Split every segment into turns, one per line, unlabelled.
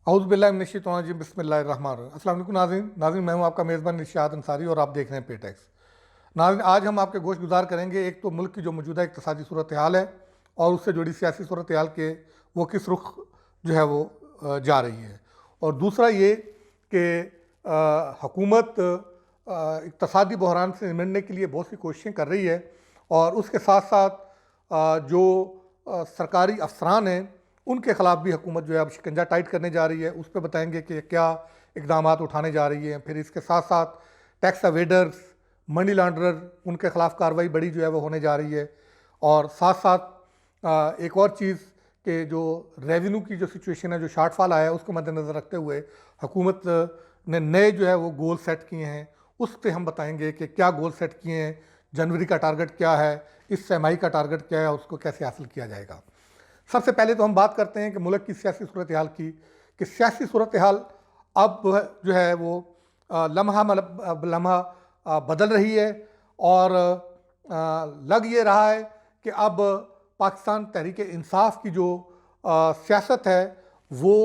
औज़ुबिल्लाहि बिस्मिल्लाहिर्रहमानिर्रहीम। अस्सलाम वालेकुम नाज़रीन, मैं हूं आपका मेज़बान निशात अंसारी और आप देख रहे हैं पेटेक्स। नाज़रीन, आज हम आपके गोश गुजार करेंगे एक तो मुल्क की जो मौजूदा इक़्तिसादी सूरत हाल है और उससे जुड़ी सियासी सूरत हाल के वो किस रुख जो है वो जा रही है, और दूसरा ये कि हुकूमत इक़्तिसादी बहरान से निपटने के लिए बहुत सी कोशिशें कर रही है, और उसके साथ साथ जो सरकारी अफसरान हैं उनके ख़िलाफ़ भी हुकूमत जो है अब शिकंजा टाइट करने जा रही है। उस पर बताएंगे कि क्या इक़दाम उठाने जा रही है। फिर इसके साथ साथ टैक्स अवेडर्स, मनी लॉन्ड्रर, उनके ख़िलाफ़ कार्रवाई बड़ी जो है वो होने जा रही है। और साथ साथ एक और चीज़ कि जो रेवेन्यू की जो सिचुएशन है, जो शार्टफॉल आया है, उसको मद्देनज़र रखते हुए हुकूमत ने नए जो है वो गोल सेट किए हैं। उस पर हम बताएंगे कि क्या गोल सेट किए हैं, जनवरी का टारगेट क्या है, इस तिमाही का टारगेट क्या है, उसको कैसे हासिल किया जाएगा। सबसे पहले तो हम बात करते हैं कि मुल्क की सियासी सूरत हाल की, कि सियासी सूरत हाल अब जो है वो लम्हा बदल रही है, और लग ये रहा है कि अब पाकिस्तान तहरीक इंसाफ की जो सियासत है वो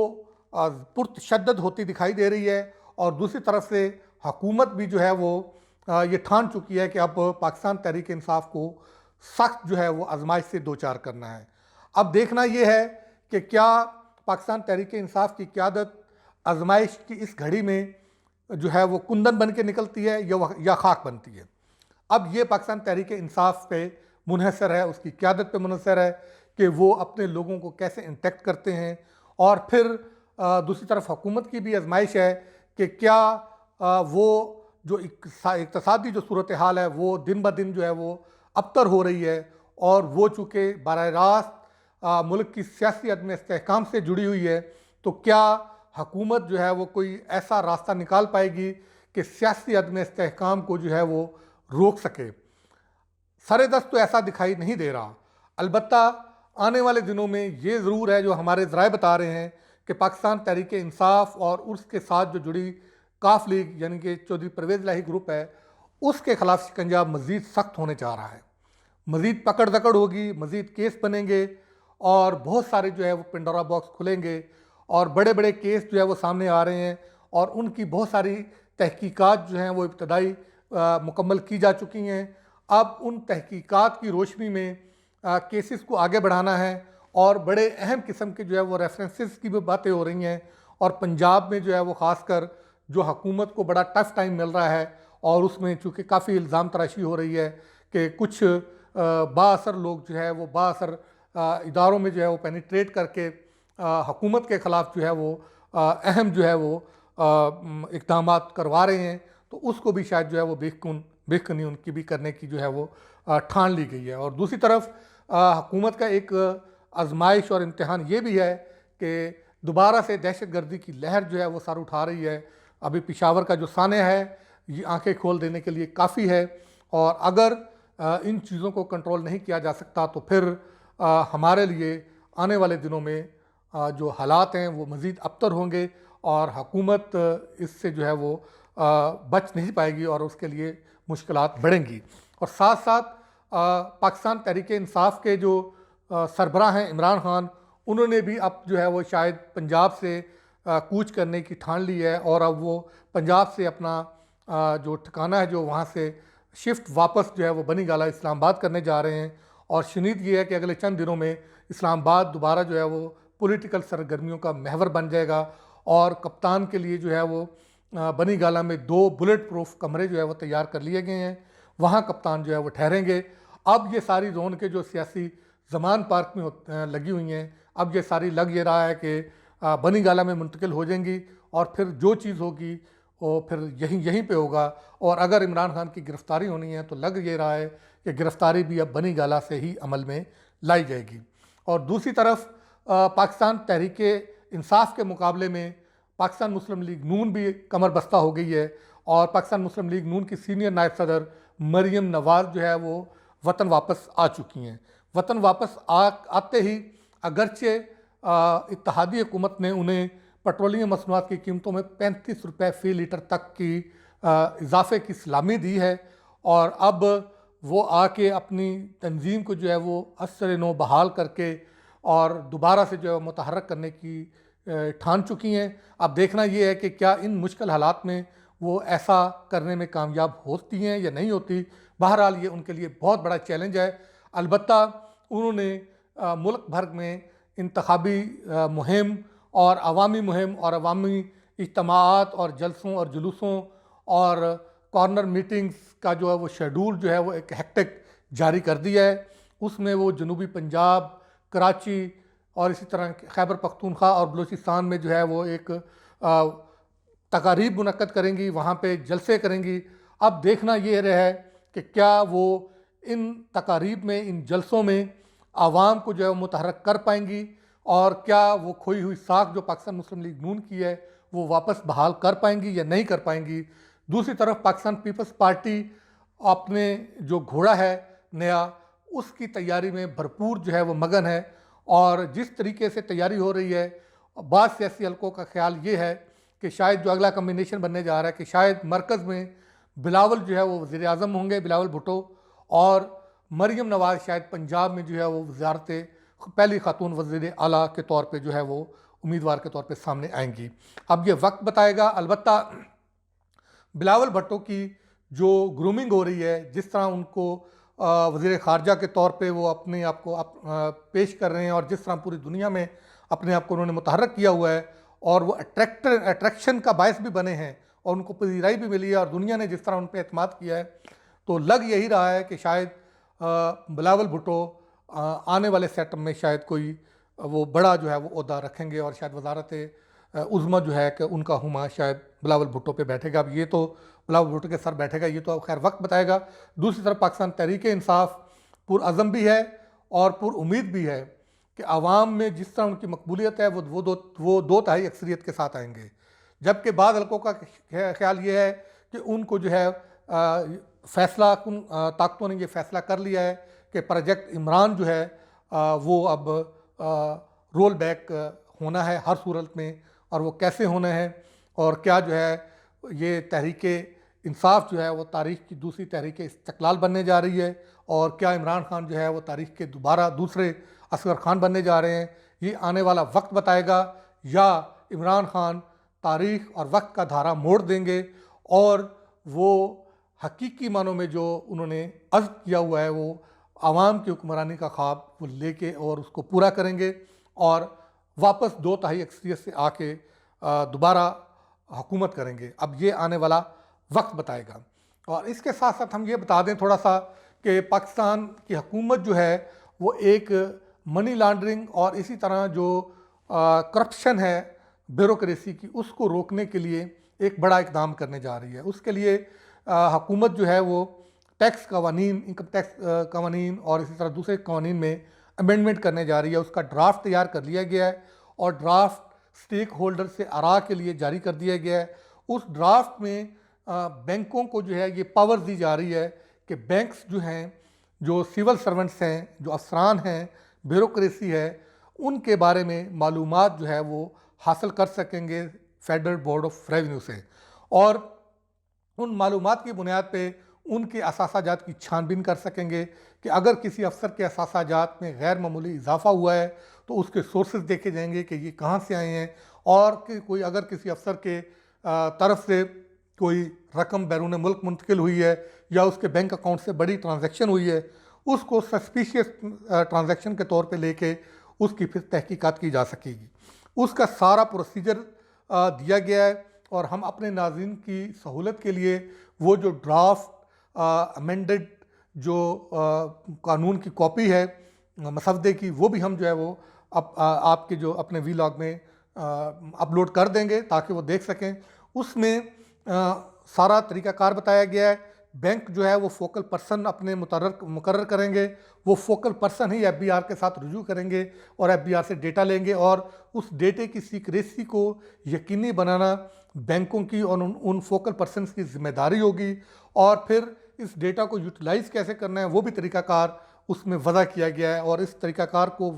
पुरतशद्दद होती दिखाई दे रही है। और दूसरी तरफ से हुकूमत भी जो है वो ये ठान चुकी है कि अब पाकिस्तान तहरीक इंसाफ को सख्त जो है वो आजमाइश से दो चार करना है। अब देखना यह है कि क्या पाकिस्तान तहरीक इंसाफ की क़यादत आजमाइश की इस घड़ी में जो है वो कुंदन बन के निकलती है या खाक बनती है। अब ये पाकिस्तान तहरीक इंसाफ पे मुनहसर है, उसकी क़यादत पे मुनहसर है कि वो अपने लोगों को कैसे इंटेक्ट करते हैं। और फिर दूसरी तरफ हुकूमत की भी आजमाइश है कि क्या वो जो इक़्तिसादी जो सूरत हाल है वो दिन ब दिन जो है वो अबतर हो रही है, और वो चूँकि बराह रास्त मुल्क की सियासी अदम इस्तेहकाम से जुड़ी हुई है, तो क्या हुकूमत जो है वो कोई ऐसा रास्ता निकाल पाएगी कि सियासी अदम इस्तेहकाम को जो है वो रोक सके। सरेदस्त तो ऐसा दिखाई नहीं दे रहा। अलबत्ता आने वाले दिनों में ये ज़रूर है, जो हमारे ज़राए बता रहे हैं, कि पाकिस्तान तहरीक इंसाफ और उसके साथ जो जुड़ी काफ लीग यानी कि चौधरी परवेज़ इलाही ग्रुप है, उसके ख़िलाफ़ शिकंजा मज़ीद सख्त होने जा रहा है। मज़ीद पकड़ दकड़ होगी, मज़ीद केस बनेंगे, और बहुत सारे जो है वो पेंडोरा बॉक्स खुलेंगे, और बड़े बड़े केस जो है वो सामने आ रहे हैं, और उनकी बहुत सारी तहकीकात जो हैं वो इब्तदाई मुकम्मल की जा चुकी हैं। अब उन तहकीकात की रोशनी में केसेस को आगे बढ़ाना है, और बड़े अहम किस्म के जो है वो रेफरेंसेस की भी बातें हो रही हैं। और पंजाब में जो है वो ख़ासकर जो हुकूमत को बड़ा टफ़ टाइम मिल रहा है, और उसमें चूँकि काफ़ी इल्ज़ाम तराशी हो रही है कि कुछ बाअसर लोग जो है वो बाअसर इदारों में जो है वो पेनिट्रेट करके हुकूमत के ख़िलाफ़ जो है वो अहम जो है वो इक़दाम करवा रहे हैं। तो उसको भी शायद जो है वो बेखनी उनकी भी करने की जो है वो ठान ली गई है। और दूसरी तरफ हुकूमत का एक आजमाइश और इम्तिहान ये भी है कि दोबारा से दहशत गर्दी की लहर जो है वो सर उठा रही है। अभी पेशावर का जो सानिया है ये आंखें खोल देने के लिए काफ़ी है, और अगर इन चीज़ों को कंट्रोल नहीं किया जा सकता तो फिर हमारे लिए आने वाले दिनों में जो हालात हैं वो मज़ीद अबतर होंगे, और हुकूमत इससे जो है वो बच नहीं पाएगी, और उसके लिए मुश्किलात बढ़ेंगी। और साथ साथ पाकिस्तान तहरीक इंसाफ के जो सरबराह हैं इमरान खान, उन्होंने भी अब जो है वो शायद पंजाब से कूच करने की ठान ली है, और अब वो पंजाब से अपना जो ठिकाना है जो वहाँ से शिफ्ट वापस जो है वो बनी गाला इस्लामाबाद करने जा रहे हैं। और शुनीद ये है कि अगले चंद दिनों में इस्लामाबाद दोबारा जो है वो पॉलिटिकल सरगर्मियों का महवर बन जाएगा, और कप्तान के लिए जो है वो बनी गाला में 2 बुलेट प्रूफ कमरे जो है वो तैयार कर लिए गए हैं, वहाँ कप्तान जो है वो ठहरेंगे। अब ये सारी जोन के जो सियासी जमान पार्क में लगी हुई हैं, अब ये सारी लग ये रहा है कि बनी गाला में मुंतकिल हो जाएंगी, और फिर जो चीज़ होगी वो फिर यहीं पे होगा। और अगर इमरान खान की गिरफ़्तारी होनी है तो लग ये रहा है कि गिरफ़्तारी भी अब बनी गाला से ही अमल में लाई जाएगी। और दूसरी तरफ पाकिस्तान तहरीक इंसाफ के मुकाबले में पाकिस्तान मुस्लिम लीग नून भी कमर बस्ता हो गई है, और पाकिस्तान मुस्लिम लीग नून की सीनियर नायब सदर मरियम नवाज़ जो है वो वतन वापस आ चुकी हैं। वतन वापस आते ही अगरचे इत्तेहादी हुकूमत ने उन्हें पेट्रोलियम मसनूआत की कीमतों में 35 रुपये फ़ी लीटर तक की इजाफे की सलामी दी है, और अब वो आके अपनी तंजीम को जो है वो असर नो बहाल करके और दोबारा से जो है मुतहर्रक करने की ठान चुकी हैं। अब देखना ये है कि क्या इन मुश्किल हालात में वो ऐसा करने में कामयाब होती हैं या नहीं होती। बहरहाल ये उनके लिए बहुत बड़ा चैलेंज है। अलबत्ता उन्होंने मुल्क भर में इंतखाबी मुहिम और अवामी मुहिम और अवामी इज्तमाआत और जलसों और जुलूसों और कॉर्नर मीटिंग्स का जो है वो शेड्यूल जो है वो एक हेक्टिक जारी कर दिया है। उसमें वो जनूबी पंजाब, कराची और इसी तरह खैबर पख्तूनख्वा और बलूचिस्तान में जो है वो एक तकारीब मुनक्कद करेंगी, वहाँ पे जलसे करेंगी। अब देखना ये है कि क्या वो इन तकारीब में, इन जलसों में आवाम को जो है मुतहर्रिक कर पाएंगी और क्या वो खोई हुई साख जो पाकिस्तान मुस्लिम लीग नून की है वो वापस बहाल कर पाएंगी या नहीं कर पाएंगी। दूसरी तरफ पाकिस्तान पीपल्स पार्टी अपने जो घोड़ा है नया, उसकी तैयारी में भरपूर जो है वो मगन है। और जिस तरीके से तैयारी हो रही है, बाद सियासी हलकों का ख्याल ये है कि शायद जो अगला कम्बिनेशन बनने जा रहा है कि शायद मरकज़ में बिलावल जो है वो वज़ीर आज़म होंगे, बिलावल भुट्टो, और मरीम नवाज़ शायद पंजाब में जो है वो वजारत पहली खातून वज़ीर आला के तौर पे जो है वो उम्मीदवार के तौर पे सामने आएंगी। अब ये वक्त बताएगा। अलबत्ता बिलावल भुट्टो की जो ग्रूमिंग हो रही है, जिस तरह उनको वज़ीर ख़ारजा के तौर पे वो अपने आप को पेश कर रहे हैं और जिस तरह पूरी दुनिया में अपने आप को उन्होंने मुतहर्रिक किया हुआ है और वो अट्रैक्शन का बायस भी बने हैं और उनको पजीराई भी मिली है और दुनिया ने जिस तरह उन पर एतमाद किया है, तो लग यही रहा है कि शायद बिलावल भुट्टो आने वाले सेटअप में शायद कोई वो बड़ा जो है वो ओहदा रखेंगे और शायद वजारत उज़्मा जो है कि उनका हुमा शायद बिलावल भुट्टो पे बैठेगा। अब ये तो बिलावल भुट्टो के सर बैठेगा, ये तो खैर वक्त बताएगा। दूसरी तरफ पाकिस्तान तहरीक इंसाफ पुरअज़म भी है और पुरउम्मीद भी है कि आवाम में जिस तरह उनकी मकबूलियत है वो दो तिहाई अक्सरियत के साथ आएंगे। जबकि बाद हल्कों का ख्याल ये है कि उनको जो है फैसला कुन ताकतों ने ये फैसला कर लिया है कि प्रोजेक्ट इमरान जो है वो अब रोल बैक होना है हर सूरत में, और वो कैसे होना है और क्या जो है ये तहरीक इंसाफ जो है वो तारीख़ की दूसरी तहरीक इस्तिक़लाल बनने जा रही है और क्या इमरान खान जो है वो तारीख़ के दूसरे असगर खान बनने जा रहे हैं। ये आने वाला वक्त बताएगा, या इमरान खान तारीख़ और वक्त का धारा मोड़ देंगे और वो हकीकी मानों में जो उन्होंने अज़्म किया हुआ है वो आवाम की हुक्मरानी का ख्वाब वो लेके और उसको पूरा करेंगे और वापस दो तिहाई अक्सरियत से आके दोबारा हुकूमत करेंगे। अब ये आने वाला वक्त बताएगा। और इसके साथ साथ हम ये बता दें थोड़ा सा कि पाकिस्तान की हुकूमत जो है वो एक मनी लॉन्ड्रिंग और इसी तरह जो करप्शन है ब्यूरोक्रेसी की, उसको रोकने के लिए एक बड़ा इकदाम करने जा रही है। उसके लिए हुकूमत जो है वो टैक्स कवानीन, इनकम टैक्स कवानीन और इसी तरह दूसरे कवानीन में अमेंडमेंट करने जा रही है। उसका ड्राफ्ट तैयार कर लिया गया है और ड्राफ्ट स्टेक होल्डर से आरा के लिए जारी कर दिया गया है। उस ड्राफ्ट में बैंकों को जो है ये पावर दी जा रही है कि बैंक्स जो हैं, जो सिविल सर्वेंट्स हैं, जो अफसरान हैं, ब्यूरोक्रेसी है, उनके बारे में मालूमात जो है वो हासिल कर सकेंगे फेडरल बोर्ड ऑफ रेवेन्यू से, और उन मालूमात की बुनियाद पे उनके असासाजात की छानबीन कर सकेंगे कि अगर किसी अफसर के असासाजात में गैर मामूली इजाफा हुआ है तो उसके सोर्सेज देखे जाएंगे कि ये कहाँ से आए हैं, और कि कोई अगर किसी अफसर के तरफ से कोई रकम बैरून मुल्क मुंतकिल हुई है या उसके बैंक अकाउंट से बड़ी ट्रांजैक्शन हुई है, उसको सस्पिशियस ट्रांजैक्शन के तौर पे लेके उसकी फिर तहकीकात की जा सकेगी। उसका सारा प्रोसीजर दिया गया है और हम अपने नाज़रीन की सहूलत के लिए वो जो ड्राफ्ट अमेंडेड जो कानून की कॉपी है मसवदे की, वो भी हम जो है वो आपके जो अपने वीलॉग में अपलोड कर देंगे ताकि वो देख सकें। उसमें सारा तरीक़ाकार बताया गया है। बैंक जो है वो फोकल पर्सन अपने मुकर्रर करेंगे, वो फोकल पर्सन ही एफबीआर के साथ रुजू करेंगे और एफबीआर से डेटा लेंगे और उस डेटे की सीक्रेसी को यकीनी बनाना बैंकों की और उन फोकल पर्सनस की जिम्मेदारी होगी, और फिर इस डेटा को यूटिलाइज़ कैसे करना है वो भी तरीक़ाकार उसमें वज़ा किया गया है। और इस तरीक़ाकार को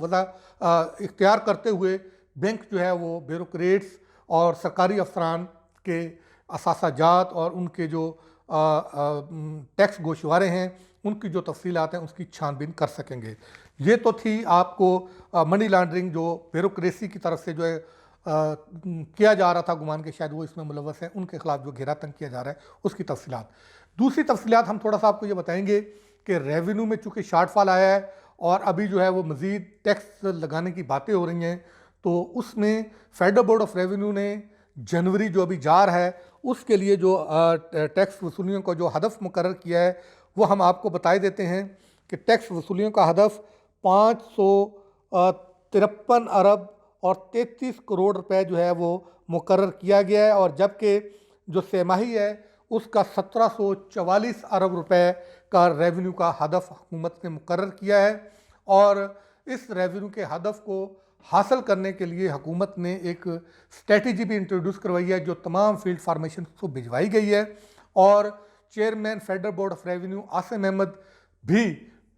इख्तियार करते हुए बैंक जो है वो ब्यूरोक्रेट्स और सरकारी अफसरान के असासाजात और उनके जो टैक्स गोशवारे हैं उनकी जो तफसीलात हैं उसकी छानबीन कर सकेंगे। ये तो थी आपको मनी लॉन्ड्रिंग जो ब्यूरोक्रेसी की तरफ से जो है किया जा रहा था गुमान के शायद वो इसमें मुलव्वस हैं, उनके खिलाफ जो घेरा तंग किया जा रहा है उसकी तफसीलात। दूसरी तफसीलात हम थोड़ा सा आपको ये बताएंगे कि रेवेन्यू में चूँकि शार्टफॉल आया है और अभी जो है वो मज़ीद टैक्स लगाने की बातें हो रही हैं, तो उसमें फेडरल बोर्ड ऑफ रेवेन्यू ने जनवरी जो अभी जा रहा है उसके लिए जो टैक्स वसूलियों का जो हदफ मुकर्रर किया है वो हम आपको बताए देते हैं कि टैक्स वसूलियों का हदफ 553 अरब और 33 करोड़ रुपए जो है वो मुकर्रर किया गया है, और जबकि जो तिमाही है उसका 1744 अरब रुपए का रेवेन्यू का हदफ हुकूमत ने मुकर्रर किया है। और इस रेवेन्यू के हदफ को हासिल करने के लिए हुकूमत ने एक स्ट्रेटजी भी इंट्रोड्यूस करवाई है जो तमाम फील्ड फार्मेशन को भिजवाई गई है, और chairman federal board of revenue Asim Ahmed भी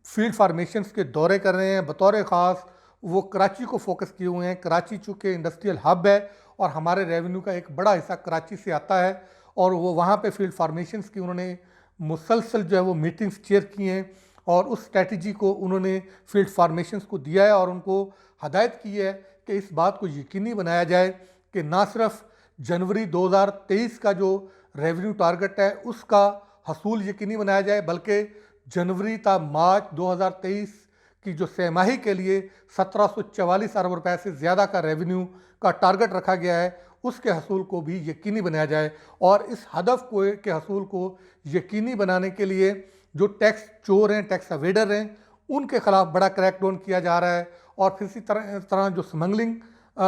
फील्ड फार्मेशंस के दौरे कर रहे हैं। बतौर ख़ास वो कराची को फोकस किए हुए हैं। कराची चूँकि इंडस्ट्रियल हब है और हमारे रेवेन्यू का एक बड़ा हिस्सा कराची से आता है, और वो वहाँ पे फील्ड फार्मेशंस की उन्होंने मुसलसल जो है वो मीटिंग्स चेयर की हैं, और उस स्ट्रेटजी को उन्होंने फील्ड फार्मेशंस को दिया है और उनको हदायत की है कि इस बात को यकीनी बनाया जाए कि ना सिर्फ जनवरी 2023 का जो रेवेन्यू टारगेट है उसका हसूल यकीनी बनाया जाए, बल्कि जनवरी ता मार्च 2023 की जो तिमाही के लिए 1744 अरब रुपए से ज़्यादा का रेवेन्यू का टारगेट रखा गया है उसके हसूल को भी यकीनी बनाया जाए। और इस हदफ को के हसूल को यकीनी बनाने के लिए जो टैक्स चोर हैं, टैक्स अवेडर हैं, उनके खिलाफ बड़ा क्रैकडाउन किया जा रहा है, और फिर इसी तरह जो स्मगलिंग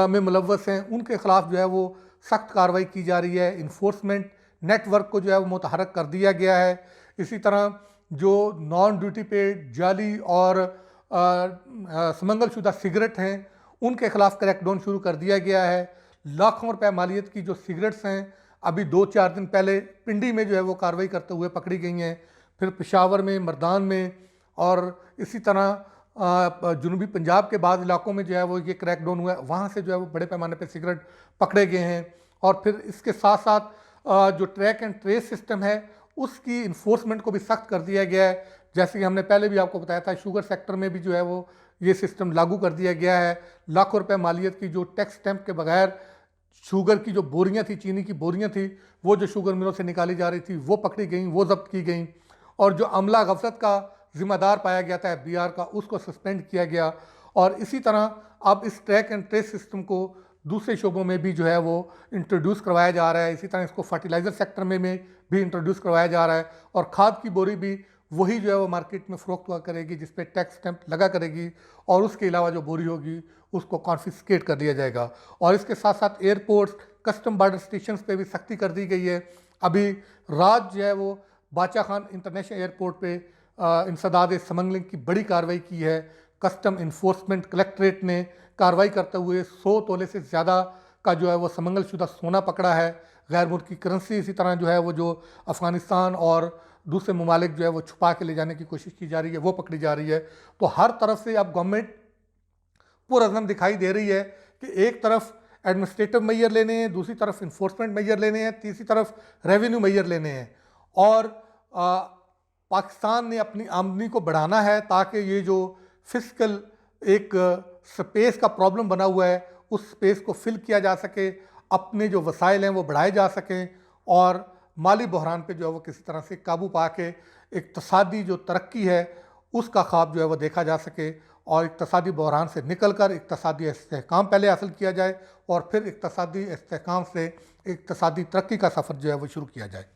में मुलव्वस हैं उनके खिलाफ जो है वो सख्त कार्रवाई की जा रही है। इन्फोर्समेंट नेटवर्क को जो है वो मुतहरक कर दिया गया है। इसी तरह जो नॉन ड्यूटी पेड जाली और स्मगलशुदा सिगरेट हैं उनके खिलाफ क्रैकडाउन शुरू कर दिया गया है। लाखों रुपए मालियत की जो सिगरेट्स हैं अभी 2-4 दिन पहले पिंडी में जो है वो कार्रवाई करते हुए पकड़ी गई हैं, फिर पेशावर में, मर्दान में, और इसी तरह जनूबी पंजाब के बाद इलाकों में जो है वो ये क्रैकडाउन हुआ है, वहाँ से जो है वो बड़े पैमाने पर सिगरेट पकड़े गए हैं। और फिर इसके साथ साथ जो ट्रैक एंड ट्रेस सिस्टम है उसकी इन्फोर्समेंट को भी सख्त कर दिया गया है। जैसे कि हमने पहले भी आपको बताया था, शुगर सेक्टर में भी जो है वो ये सिस्टम लागू कर दिया गया है। लाखों रुपए मालियत की जो टैक्स स्टैंप के बगैर शुगर की जो बोरियां थी, चीनी की बोरियां थी, वो जो शुगर मिलों से निकाली जा रही थी वो पकड़ी गई, वो जब्त की गई, और जो अमला गफलत का जिम्मेदार पाया गया था FBI का उसको सस्पेंड किया गया। और इसी तरह अब इस ट्रैक एंड ट्रेस सिस्टम को दूसरे शोबों में भी जो है वो इंट्रोड्यूस करवाया जा रहा है। इसी तरह इसको फर्टिलाइज़र सेक्टर में भी इंट्रोड्यूस करवाया जा रहा है, और खाद की बोरी भी वही जो है वो मार्केट में फ़रोख्त हुआ करेगी जिस पे टैक्स स्टैंप लगा करेगी, और उसके अलावा जो बोरी होगी उसको कॉन्फिस्केट कर लिया जाएगा। और इसके साथ साथ एयरपोर्ट्स, कस्टम बॉर्डर स्टेशन पे भी सख्ती कर दी गई है। अभी रात जो है वो बादशाह खान इंटरनेशनल एयरपोर्ट पे इंसदाद स्मगलिंग की बड़ी कार्रवाई की है। कस्टम इन्फोर्समेंट कलेक्ट्रेट ने कार्रवाई करते हुए 100 तोले से ज़्यादा का जो है वो स्मगलशुदा सोना पकड़ा है। गैर मुल्की करेंसी इसी तरह जो है वो जो अफ़गानिस्तान और दूसरे ममालिक जो है वो छुपा के ले जाने की कोशिश की जा रही है वो पकड़ी जा रही है। तो हर तरफ से अब गवर्नमेंट पुरअज़म दिखाई दे रही है कि एक तरफ एडमिनिस्ट्रेटिव मेजर लेने हैं, दूसरी तरफ इन्फोर्समेंट मेजर लेने हैं, तीसरी तरफ रेवेन्यू मेजर लेने हैं, और पाकिस्तान ने अपनी आमदनी को बढ़ाना है ताकि ये जो फिस्कल एक स्पेस का प्रॉब्लम बना हुआ है उस स्पेस को फिल किया जा सके, अपने जो वसाइल हैं वो बढ़ाए जा सकें, और माली बहरान पे जो है वो किसी तरह से काबू पा के इक़्तिसादी जो तरक्की है उसका ख्वाब जो है वो देखा जा सके, और इक़्तिसादी बहरान से निकल कर इक़्तिसादी इस्तेहकाम पहले हासिल किया जाए और फिर इक़्तिसादी इस्तेहकाम से इक़्तिसादी तरक्की का सफ़र जो है वो शुरू किया जाए।